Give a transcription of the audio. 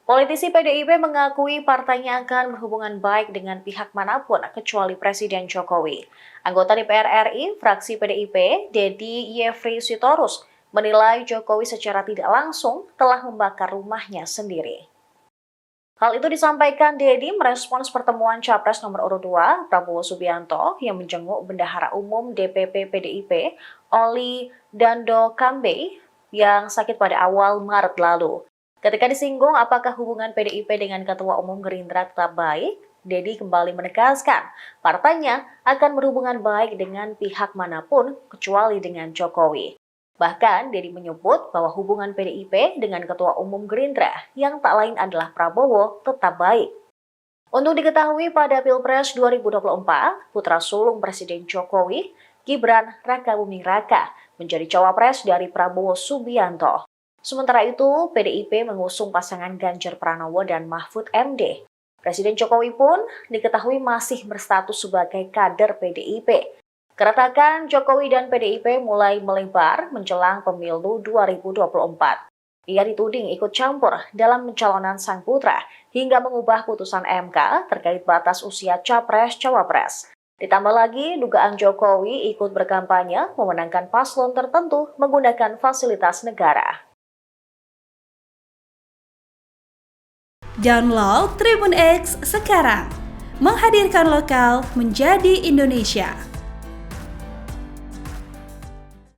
Politisi PDIP mengakui partainya akan berhubungan baik dengan pihak manapun kecuali Presiden Jokowi. Anggota DPR RI, fraksi PDIP, Dedi Yefri Sitorus, menilai Jokowi secara tidak langsung telah membakar rumahnya sendiri. Hal itu disampaikan Dedi merespons pertemuan Capres nomor urut 2, Prabowo Subianto, yang menjenguk Bendahara Umum DPP PDIP, Oli Dando Kambe, yang sakit pada awal Maret lalu. Ketika disinggung apakah hubungan PDIP dengan Ketua Umum Gerindra tetap baik, Dedi kembali menegaskan partainya akan berhubungan baik dengan pihak manapun kecuali dengan Jokowi. Bahkan Dedi menyebut bahwa hubungan PDIP dengan Ketua Umum Gerindra yang tak lain adalah Prabowo tetap baik. Untuk diketahui pada Pilpres 2024, putra sulung Presiden Jokowi, Gibran Rakabuming Raka, menjadi cawapres dari Prabowo Subianto. Sementara itu, PDIP mengusung pasangan Ganjar Pranowo dan Mahfud MD. Presiden Jokowi pun diketahui masih berstatus sebagai kader PDIP. Keretakan Jokowi dan PDIP mulai melebar menjelang pemilu 2024. Ia dituding ikut campur dalam pencalonan sang putra hingga mengubah putusan MK terkait batas usia capres-cawapres. Ditambah lagi, dugaan Jokowi ikut berkampanye memenangkan paslon tertentu menggunakan fasilitas negara. Download Tribun X sekarang, menghadirkan lokal menjadi Indonesia.